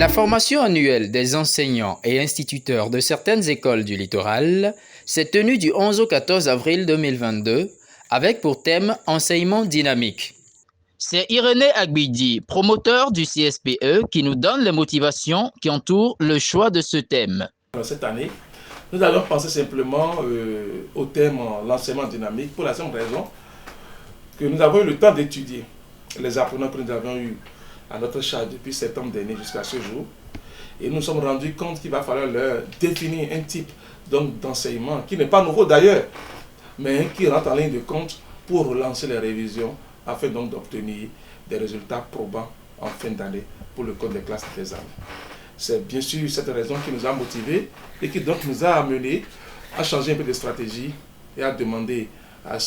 La formation annuelle des enseignants et instituteurs de certaines écoles du littoral s'est tenue du 11 au 14 avril 2022 avec pour thème enseignement dynamique. C'est Irénée Agbidi, promoteur du CSPE, qui nous donne les motivations qui entourent le choix de ce thème. Cette année, nous allons penser simplement au thème l'enseignement dynamique pour la simple raison que nous avons eu le temps d'étudier les apprenants que nous avons eu à notre charge depuis septembre dernier jusqu'à ce jour. Et nous nous sommes rendus compte qu'il va falloir leur définir un type d'enseignement qui n'est pas nouveau d'ailleurs, mais qui rentre en ligne de compte pour relancer les révisions afin donc d'obtenir des résultats probants en fin d'année pour le code des classes des armes. C'est bien sûr cette raison qui nous a motivés et qui donc nous a amenés à changer un peu de stratégie et à demander à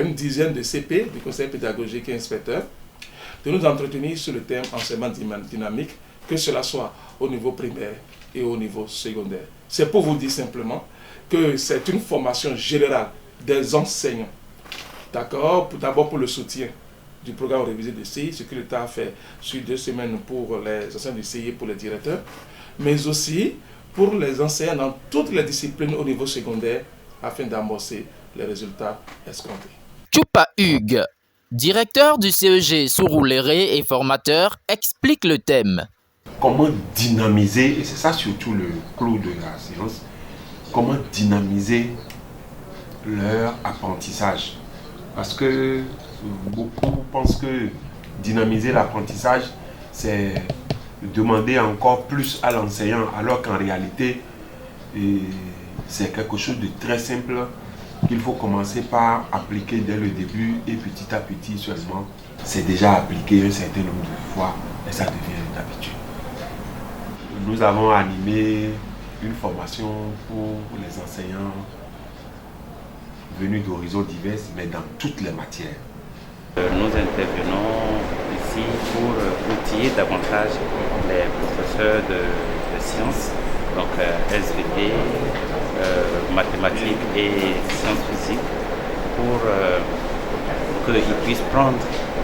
une dizaine de CP, du conseil pédagogique et inspecteurs, de nous entretenir sur le thème enseignement dynamique, que cela soit au niveau primaire et au niveau secondaire. C'est pour vous dire simplement que c'est une formation générale des enseignants. D'accord, d'abord pour le soutien du programme révisé de CI, ce que l'État a fait sur 2 semaines pour les enseignants du CI et pour les directeurs, mais aussi pour les enseignants dans toutes les disciplines au niveau secondaire afin d'amorcer les résultats escomptés. Tchoupa Hugues, directeur du CEG Sourouléré et formateur, explique le thème. Comment dynamiser, et c'est ça surtout le clou de la séance, comment dynamiser leur apprentissage. Parce que beaucoup pensent que dynamiser l'apprentissage, c'est demander encore plus à l'enseignant, alors qu'en réalité, c'est quelque chose de très simple qu'il faut commencer par appliquer dès le début et petit à petit seulement. C'est déjà appliqué un certain nombre de fois et ça devient une habitude. Nous avons animé une formation pour les enseignants venus d'horizons divers, mais dans toutes les matières. Nous intervenons ici pour outiller davantage les professeurs de sciences, donc SVT, mathématiques et sciences physiques, pour qu'ils puissent prendre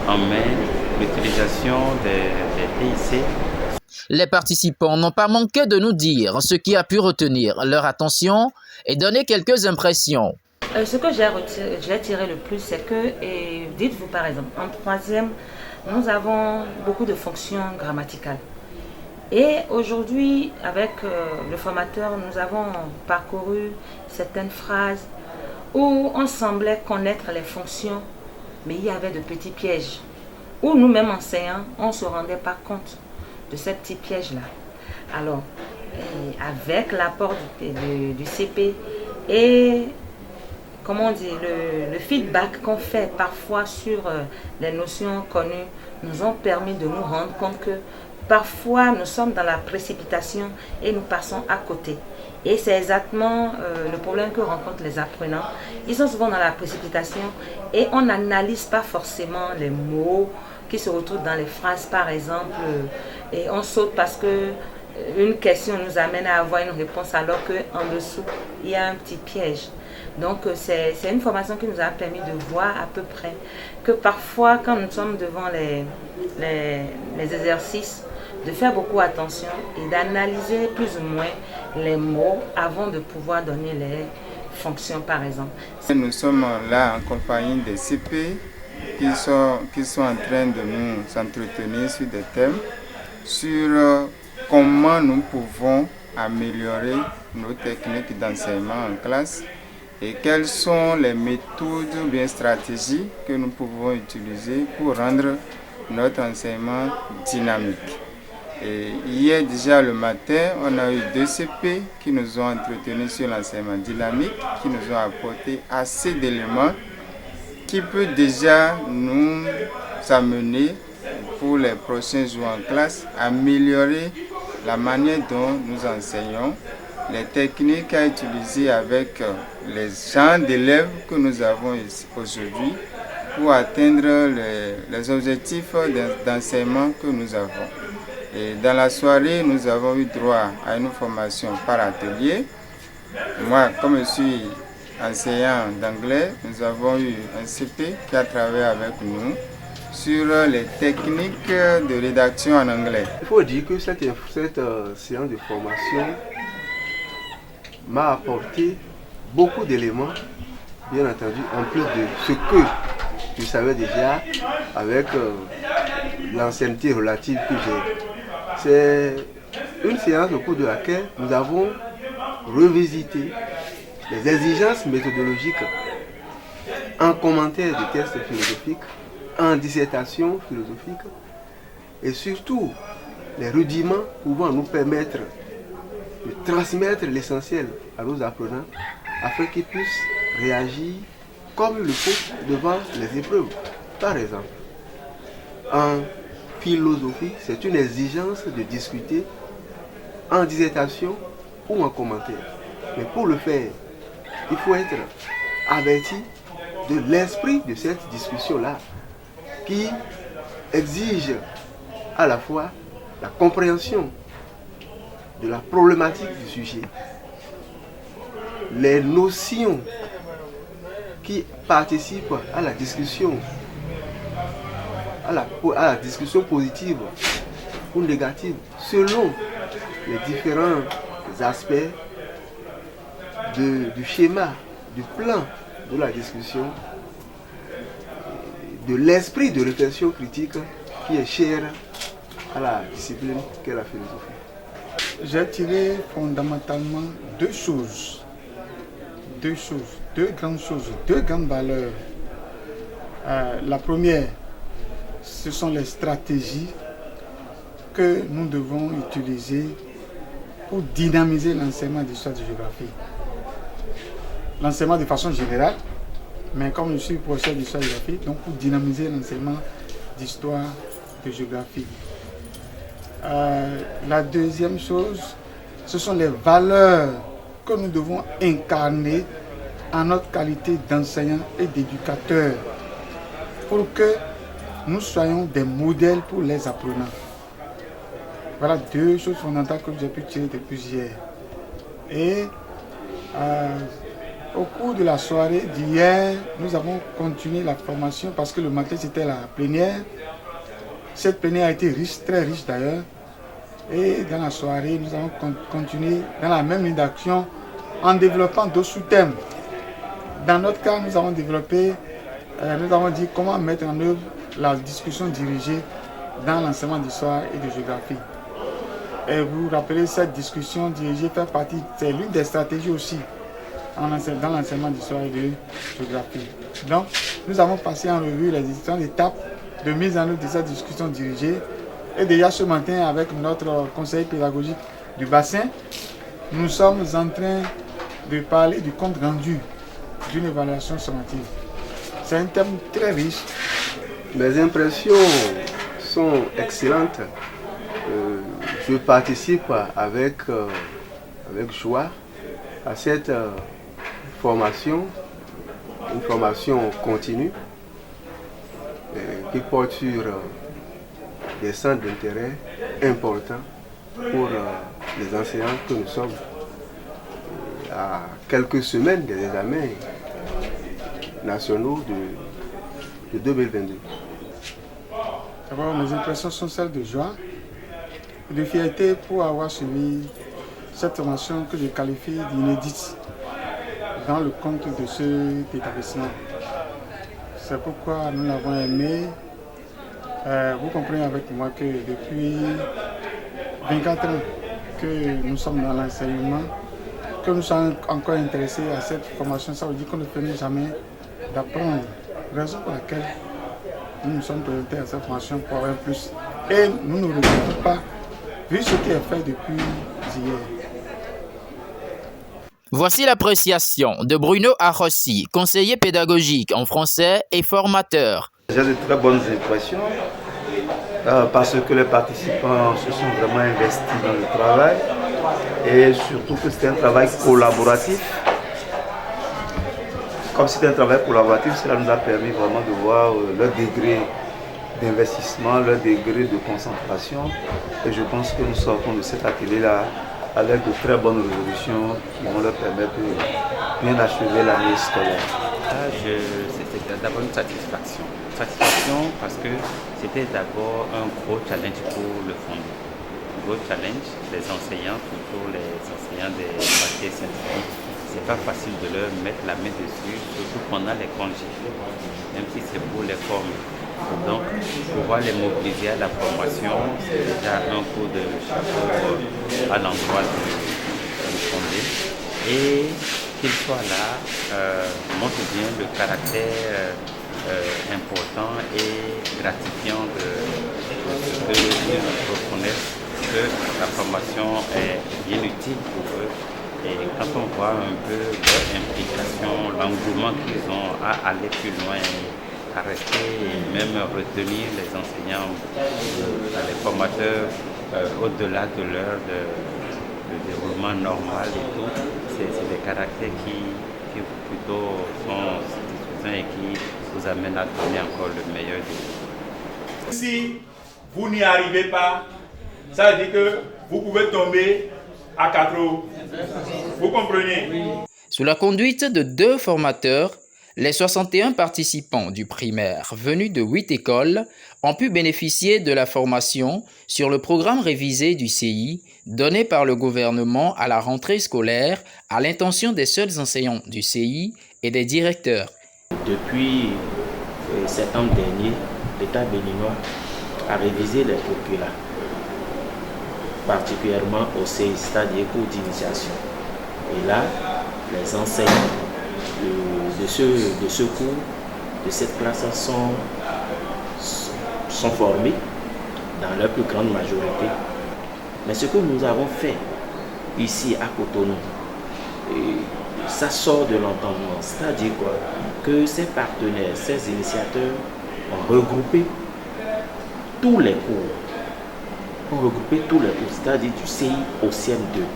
en main l'utilisation des TIC. Les participants n'ont pas manqué de nous dire ce qui a pu retenir leur attention et donner quelques impressions. Ce que j'ai tiré le plus, c'est que, dites-vous par exemple, en troisième, nous avons beaucoup de fonctions grammaticales. Et aujourd'hui, avec le formateur, nous avons parcouru certaines phrases où on semblait connaître les fonctions, mais il y avait de petits pièges. Où nous-mêmes enseignants, on ne se rendait pas compte de ces petits pièges-là. Alors, avec l'apport du CP et comment on dit, le feedback qu'on fait parfois sur les notions connues nous ont permis de nous rendre compte que parfois nous sommes dans la précipitation et nous passons à côté. Et c'est exactement le problème que rencontrent les apprenants. Ils sont souvent dans la précipitation et on n'analyse pas forcément les mots qui se retrouvent dans les phrases par exemple. Et on saute parce que une question nous amène à avoir une réponse alors qu'en dessous, il y a un petit piège. Donc c'est une formation qui nous a permis de voir à peu près que parfois quand nous sommes devant les exercices, de faire beaucoup attention et d'analyser plus ou moins les mots avant de pouvoir donner les fonctions par exemple. Nous sommes là en compagnie des CP qui sont en train de nous entretenir sur des thèmes, sur comment nous pouvons améliorer nos techniques d'enseignement en classe et quelles sont les méthodes ou bien stratégies que nous pouvons utiliser pour rendre notre enseignement dynamique. Et hier déjà le matin, on a eu 2 CP qui nous ont entretenus sur l'enseignement dynamique, qui nous ont apporté assez d'éléments qui peut déjà nous amener pour les prochains jours en classe, améliorer la manière dont nous enseignons, les techniques à utiliser avec les gens d'élèves que nous avons aujourd'hui pour atteindre les objectifs d'enseignement que nous avons. Et dans la soirée, nous avons eu droit à une formation par atelier. Moi, comme je suis enseignant d'anglais, nous avons eu un CP qui a travaillé avec nous sur les techniques de rédaction en anglais. Il faut dire que cette séance de formation m'a apporté beaucoup d'éléments, bien entendu, en plus de ce que je savais déjà avec l'ancienneté relative que j'ai. C'est une séance au cours de laquelle nous avons revisité les exigences méthodologiques en commentaire de textes philosophiques, en dissertation philosophique et surtout les rudiments pouvant nous permettre de transmettre l'essentiel à nos apprenants afin qu'ils puissent réagir comme il le faut devant les épreuves. Par exemple, en philosophie, c'est une exigence de discuter en dissertation ou en commentaire. Mais pour le faire, il faut être averti de l'esprit de cette discussion-là qui exige à la fois la compréhension de la problématique du sujet, les notions qui participent à la discussion, à la discussion positive ou négative, selon les différents aspects du schéma, du plan de la discussion, de l'esprit de réflexion critique qui est cher à la discipline qu'est la philosophie. J'ai tiré fondamentalement deux grandes choses, deux grandes valeurs. La première, ce sont les stratégies que nous devons utiliser pour dynamiser l'enseignement d'histoire de géographie. L'enseignement de façon générale, mais comme je suis professeur d'histoire de géographie, donc pour dynamiser l'enseignement d'histoire de géographie. La deuxième chose, ce sont les valeurs que nous devons incarner en notre qualité d'enseignant et d'éducateur pour que nous soyons des modèles pour les apprenants. Voilà deux choses fondamentales que j'ai pu tirer depuis hier. Et au cours de la soirée d'hier, nous avons continué la formation parce que le matin c'était la plénière. Cette plénière a été riche, très riche d'ailleurs. Et dans la soirée, nous avons continué dans la même ligne d'action en développant d'autres sous-thèmes. Dans notre cas, nous avons développé, nous avons dit comment mettre en œuvre la discussion dirigée dans l'enseignement d'histoire et de géographie. Et vous vous rappelez, cette discussion dirigée fait partie, c'est l'une des stratégies aussi dans l'enseignement d'histoire et de géographie. Donc, nous avons passé en revue les différentes étapes de mise en œuvre de cette discussion dirigée. Et déjà ce matin, avec notre conseiller pédagogique du bassin, nous sommes en train de parler du compte rendu d'une évaluation sommative. C'est un thème très riche. Mes impressions sont excellentes. Je participe avec joie à cette formation, une formation continue qui porte sur des centres d'intérêt importants pour les enseignants que nous sommes à quelques semaines des examens nationaux de 2022. D'abord, mes impressions sont celles de joie et de fierté pour avoir suivi cette formation que je qualifie d'inédite dans le compte de cet établissement. C'est pourquoi nous l'avons aimé. Vous comprenez avec moi que depuis 24 ans que nous sommes dans l'enseignement, que nous sommes encore intéressés à cette formation, ça veut dire qu'on ne finit jamais d'apprendre. Raison pour laquelle nous nous sommes présentés à cette formation pour avoir plus. Et nous ne regrettons pas, vu ce qui est fait depuis hier. Voici l'appréciation de Bruno Arrossi, conseiller pédagogique en français et formateur. J'ai de très bonnes impressions parce que les participants se sont vraiment investis dans le travail et surtout que c'était un travail collaboratif. Comme c'était un travail collaboratif, cela nous a permis vraiment de voir leur degré d'investissement, leur degré de concentration. Et je pense que nous sortons de cet atelier-là avec de très bonnes résolutions qui vont leur permettre de bien achever l'année scolaire. C'était d'abord une satisfaction. Satisfaction parce que c'était d'abord un gros challenge pour le fondé. Un gros challenge, les enseignants, surtout les enseignants des matières scientifiques, c'est pas facile de leur mettre la main dessus, surtout pendant les congés, même si c'est pour les former. Donc, pouvoir les mobiliser à la formation, c'est déjà un coup de chapeau à l'endroit du fondé. Et qu'ils soient là montre bien le caractère important et gratifiant de ce qu'ils reconnaissent que la formation est bien utile pour eux. Et quand on voit un peu leur implication, l'engouement qu'ils ont à aller plus loin, à rester et même retenir les enseignants, les formateurs au-delà de l'heure de déroulement normal et tout, c'est des caractères qui plutôt sont satisfaisants et qui vous amènent à donner encore le meilleur de vous. Si vous n'y arrivez pas, ça veut dire que vous pouvez tomber à 4 eaux. Vous comprenez? Sous la conduite de 2 formateurs, les 61 participants du primaire venus de 8 écoles ont pu bénéficier de la formation sur le programme révisé du CI donné par le gouvernement à la rentrée scolaire à l'intention des seuls enseignants du CI et des directeurs. Depuis septembre dernier, l'État béninois a révisé les curricula, particulièrement au CI, c'est-à-dire cours d'initiation. Et là, les enseignants de ce cours, de cette classe, sont formés dans leur plus grande majorité. Mais ce que nous avons fait ici à Cotonou, ça sort de l'entendement, c'est-à-dire quoi? Que ces partenaires, ces initiateurs ont regroupé tous les cours, c'est-à-dire du CI au CM2,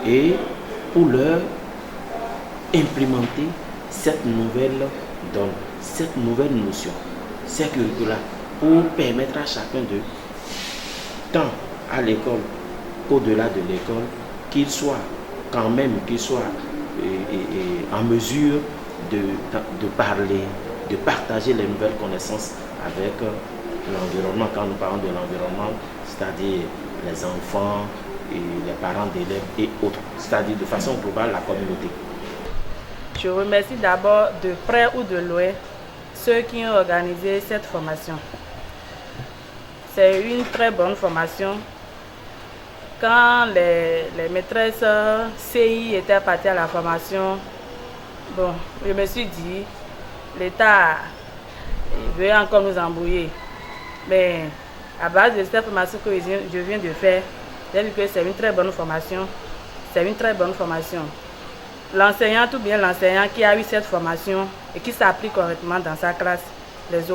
et pour leur implémenter cette nouvelle donne, cette nouvelle notion, ces curricula, pour permettre à chacun de, tant à l'école qu'au-delà de l'école, qu'il soit en mesure de parler, de partager les nouvelles connaissances avec l'environnement. Quand nous parlons de l'environnement, c'est-à-dire les enfants et les parents d'élèves et autres, c'est-à-dire de façon globale la communauté. Je remercie d'abord de près ou de loin ceux qui ont organisé cette formation. C'est une très bonne formation. Quand les maîtresses CI étaient parties à la formation, bon, je me suis dit, l'État veut encore nous embrouiller. Mais à base de cette formation que je viens de faire, j'ai vu que c'est une très bonne formation. C'est une très bonne formation. L'enseignant, tout bien l'enseignant qui a eu cette formation et qui s'applique correctement dans sa classe, les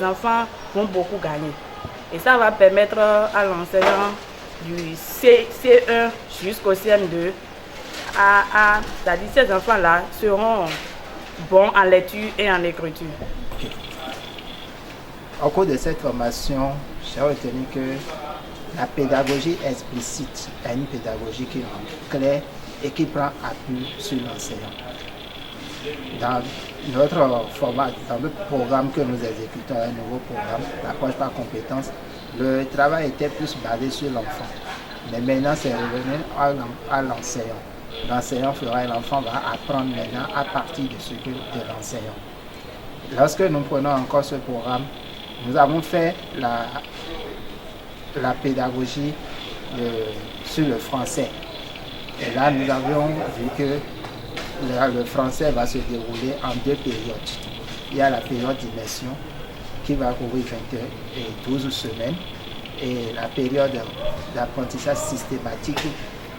enfants vont beaucoup gagner. Et ça va permettre à l'enseignant du C1 jusqu'au CM2, c'est-à-dire ces enfants-là seront bons en lecture et en écriture. Au cours de cette formation, j'ai retenu que la pédagogie explicite est une pédagogie qui est claire et qui prend appui sur l'enseignant. Dans notre format, dans le programme que nous exécutons, un nouveau programme, l'approche par compétences, le travail était plus basé sur l'enfant. Mais maintenant, c'est revenu à l'enseignant. L'enseignant fera et l'enfant va apprendre maintenant à partir de ce que de l'enseignant. Lorsque nous prenons encore ce programme, nous avons fait la pédagogie sur le français. Et là, nous avions vu que le français va se dérouler en 2 périodes. Il y a la période d'immersion qui va couvrir 12 semaines et la période d'apprentissage systématique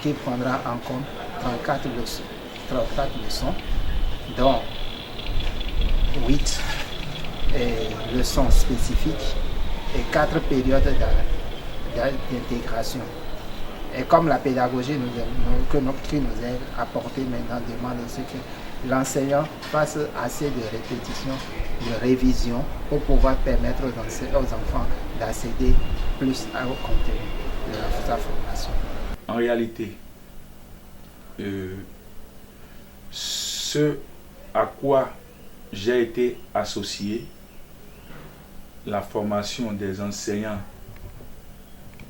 qui prendra en compte 34 leçons, dont 8 leçons spécifiques et 4 périodes d'intégration. Et comme la pédagogie qui nous est apportée maintenant demande aussi que l'enseignant fasse assez de répétitions, de révision pour pouvoir permettre aux enfants d'accéder plus au contenu de sa formation. En réalité, ce à quoi j'ai été associé la formation des enseignants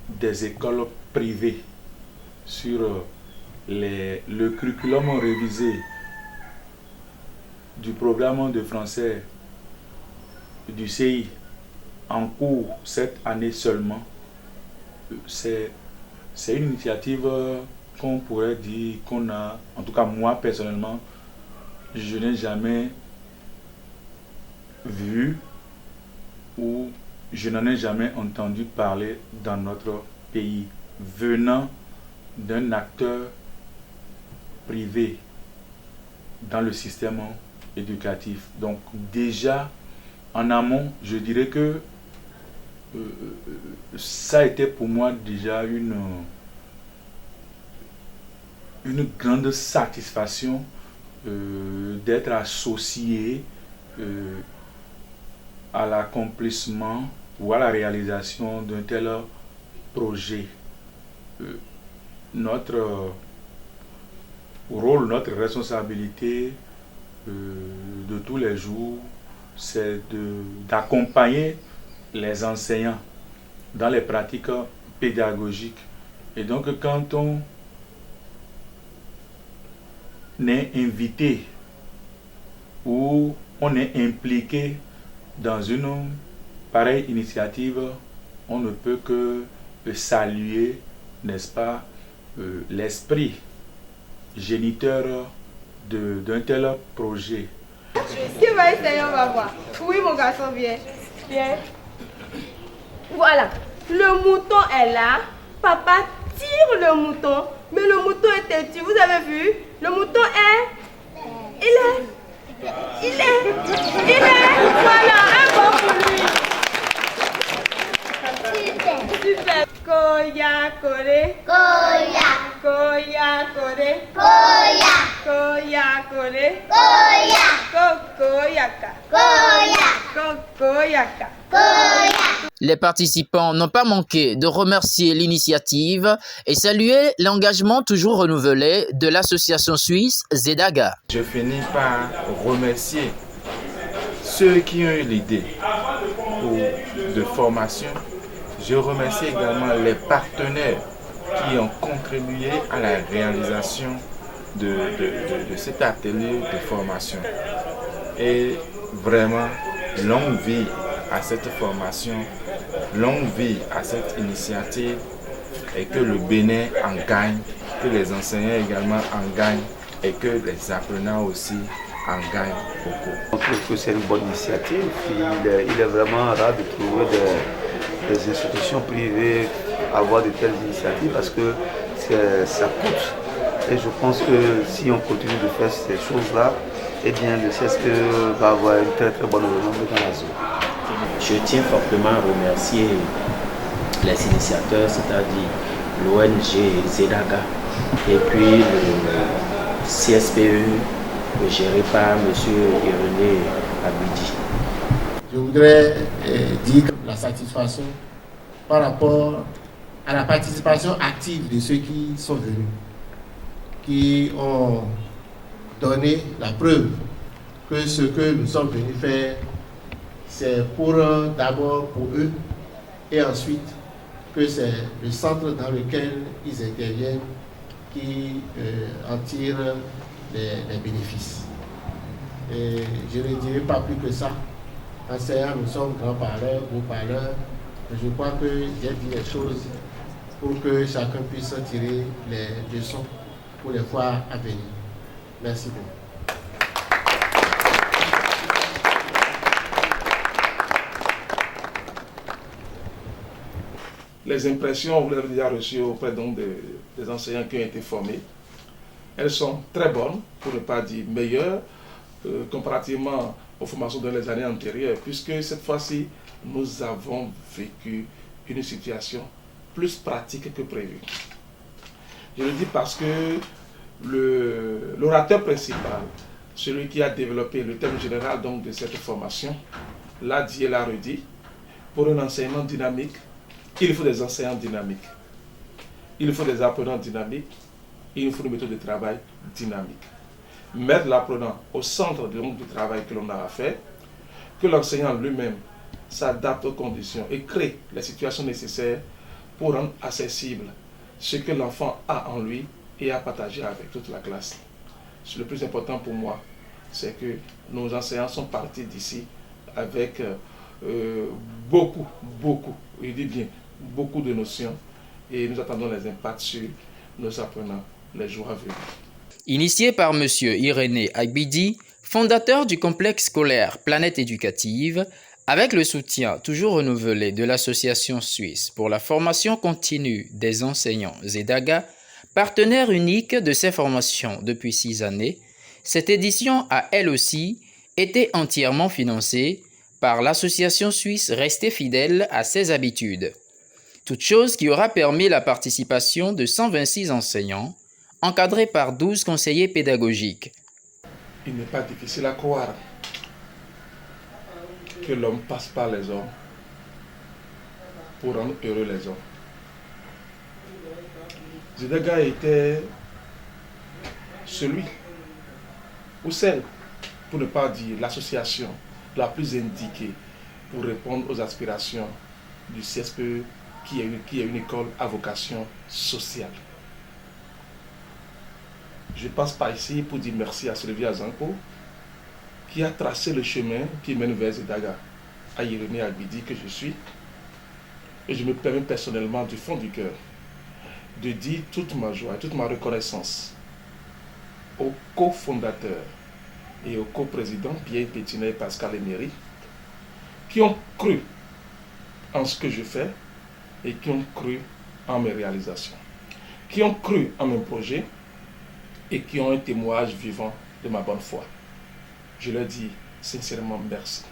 des écoles privées sur le curriculum révisé du programme de français du CI en cours cette année seulement. C'est une initiative qu'on pourrait dire qu'on a, en tout cas moi personnellement, je n'ai jamais vu ou je n'en ai jamais entendu parler dans notre pays, venant d'un acteur privé dans le système éducatif. Donc déjà, en amont, je dirais que ça a été pour moi déjà une grande satisfaction d'être associé à l'accomplissement ou à la réalisation d'un tel projet. Notre rôle, notre responsabilité de tous les jours, c'est d'accompagner les enseignants dans les pratiques pédagogiques. Et donc quand on est invité ou on est impliqué dans une pareille initiative, on ne peut que saluer, n'est-ce pas, l'esprit géniteur d'un tel projet. Qui va essayer, on va voir. Oui, mon garçon, viens. Viens. Voilà, le mouton est là. Papa tire le mouton, mais le mouton est têtu. Vous avez vu? Le mouton est... Il est... Voilà, un bon pour lui. Super. Koya kore. Koya. Koya kore. Koya. Koya kore. Koya. Kokoyaka. Koya. Kokoyaka. Koya. Les participants n'ont pas manqué de remercier l'initiative et saluer l'engagement toujours renouvelé de l'association suisse ZEDAGA. Je finis par remercier ceux qui ont eu l'idée de formation. Je remercie également les partenaires qui ont contribué à la réalisation de cet atelier de formation. Et vraiment, longue vie à cette formation, longue vie à cette initiative, et que le Bénin en gagne, que les enseignants également en gagnent et que les apprenants aussi en gagnent beaucoup. Je trouve que c'est une bonne initiative. Il est vraiment rare de trouver des institutions privées avoir de telles initiatives parce que ça coûte. Et je pense que si on continue de faire ces choses-là, eh bien le CSPE va avoir une très bonne renommée dans la zone. Je tiens fortement à remercier les initiateurs, c'est-à-dire l'ONG ZEDAGA et puis le CSPE géré par M. Irénée Abidi. Je voudrais dire la satisfaction par rapport à la participation active de ceux qui sont venus, qui ont donné la preuve que ce que nous sommes venus faire, c'est d'abord pour eux et ensuite que c'est le centre dans lequel ils interviennent qui en tire les bénéfices. Et je ne dirai pas plus que ça. Enseignants, nous sommes grands parleurs, beaux parleurs. Je crois que j'ai dit les choses pour que chacun puisse tirer les leçons pour les fois à venir. Merci beaucoup. Les impressions, vous l'avez déjà reçues auprès donc des enseignants qui ont été formés. Elles sont très bonnes, pour ne pas dire meilleures, comparativement aux formations dans les années antérieures, puisque cette fois-ci, nous avons vécu une situation plus pratique que prévu. Je le dis parce que l'orateur principal, celui qui a développé le thème général donc, de cette formation, l'a dit et l'a redit, pour un enseignement dynamique, il faut des enseignants dynamiques, il faut des apprenants dynamiques, il faut une méthode de travail dynamique. mettre l'apprenant au centre du travail que l'on a à faire, que l'enseignant lui-même s'adapte aux conditions et crée les situations nécessaires pour rendre accessible ce que l'enfant a en lui et à partager avec toute la classe. Le plus important pour moi, c'est que nos enseignants sont partis d'ici avec beaucoup, je dis bien, beaucoup de notions et nous attendons les impacts sur nos apprenants les jours à venir. Initié par M. Irénée Agbidi, fondateur du complexe scolaire Planète Éducative, avec le soutien toujours renouvelé de l'Association suisse pour la formation continue des enseignants ZEDAGA, partenaire unique de ces formations depuis 6 années, cette édition a elle aussi été entièrement financée par l'association suisse restée fidèle à ses habitudes. Toute chose qui aura permis la participation de 126 enseignants, encadrés par 12 conseillers pédagogiques. Il n'est pas difficile à croire que l'homme passe par les hommes pour rendre heureux les hommes. ZEDAGA était celui ou celle, pour ne pas dire l'association la plus indiquée pour répondre aux aspirations du CSPE qui est une école à vocation sociale. Je passe par ici pour dire merci à Sylvie Azanko qui a tracé le chemin qui mène vers ZEDAGA, à Irénée Agbidi que je suis. Et je me permets personnellement du fond du cœur de dire toute ma joie et toute ma reconnaissance aux cofondateurs et aux coprésidents Pierre Pétinet et Pascal Emery qui ont cru en ce que je fais et qui ont cru en mes réalisations, qui ont cru en mes projets et qui ont un témoignage vivant de ma bonne foi. Je leur dis sincèrement merci.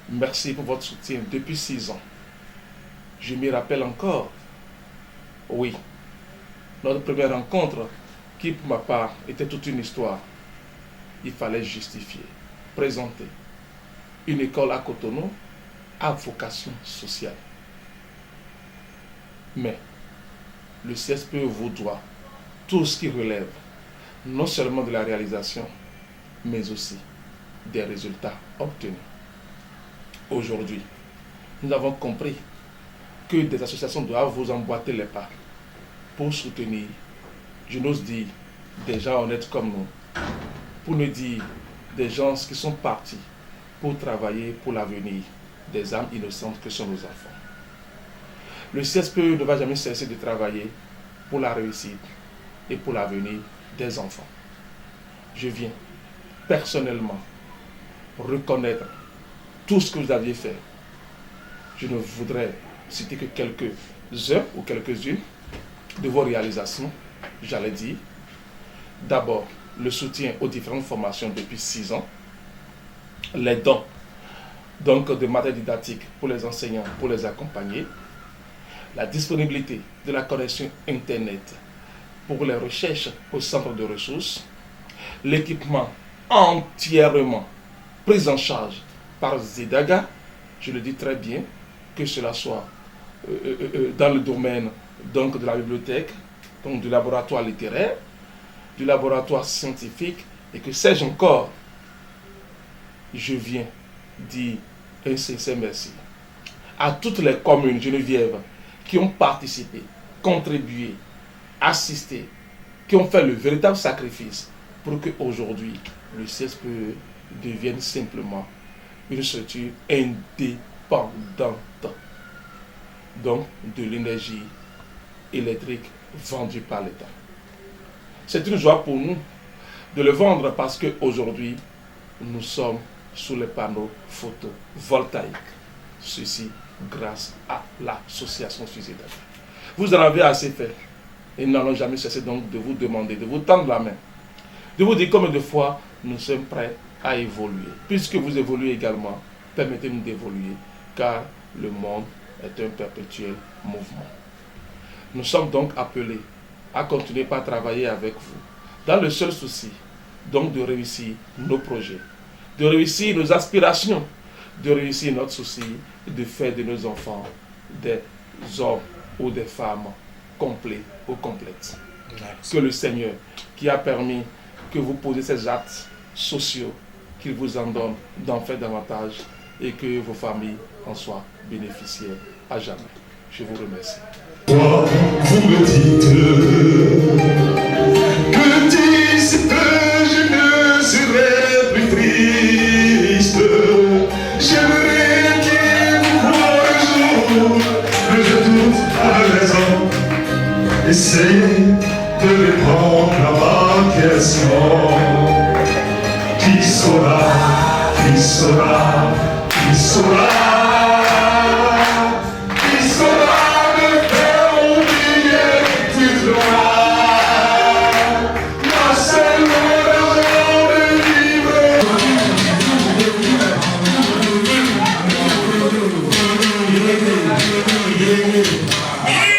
Merci pour votre soutien depuis 6 ans. Je m'y rappelle encore. Oui, notre première rencontre, qui pour ma part était toute une histoire, il fallait justifier, présenter une école à Cotonou à vocation sociale. Mais le CSPE vous doit tout ce qui relève non seulement de la réalisation, mais aussi des résultats obtenus. Aujourd'hui, nous avons compris que des associations doivent vous emboîter les pas pour soutenir, je n'ose dire, des gens honnêtes comme nous, pour ne dire des gens qui sont partis pour travailler pour l'avenir des âmes innocentes que sont nos enfants. Le CSPE ne va jamais cesser de travailler pour la réussite et pour l'avenir des enfants. Je viens personnellement reconnaître tout ce que vous aviez fait. Je ne voudrais citer que quelques-uns ou quelques-unes de vos réalisations, j'allais dire. D'abord, le soutien aux différentes formations depuis 6 ans, les dons donc de matériel didactique pour les enseignants, pour les accompagner, la disponibilité de la connexion Internet pour les recherches au centre de ressources, l'équipement entièrement pris en charge par ZEDAGA, je le dis très bien, que cela soit dans le domaine donc, de la bibliothèque, donc du laboratoire littéraire, du laboratoire scientifique, et que sais-je encore, je viens dire un sincère merci à toutes les communes genevièves qui ont participé, contribué, assisté, qui ont fait le véritable sacrifice pour qu'aujourd'hui le CSPE devienne simplement une structure indépendante donc de l'énergie électrique vendue par l'État. C'est une joie pour nous de le vendre parce qu'aujourd'hui nous sommes sous les panneaux photovoltaïques. Ceci grâce à l'association Suisse. Vous en avez assez fait et nous n'allons jamais cesser donc de vous demander, de vous tendre la main, de vous dire combien de fois nous sommes prêts à évoluer. Puisque vous évoluez également, permettez-nous d'évoluer car le monde est un perpétuel mouvement. Nous sommes donc appelés à continuer par travailler avec vous dans le seul souci donc de réussir nos projets, de réussir nos aspirations, de réussir notre souci de faire de nos enfants des hommes ou des femmes complets ou complètes. Que le Seigneur qui a permis que vous posez ces actes sociaux, qu'il vous en donne d'en faire davantage et que vos familles en soient bénéficiaires à jamais. Je vous remercie. Vous me dites que d'ici peu je ne serai plus triste. J'aimerais qu'il vous voie un jour, mais je doute à raison. Essayez de répondre à ma question. Qui saura, qui saura, qui saura?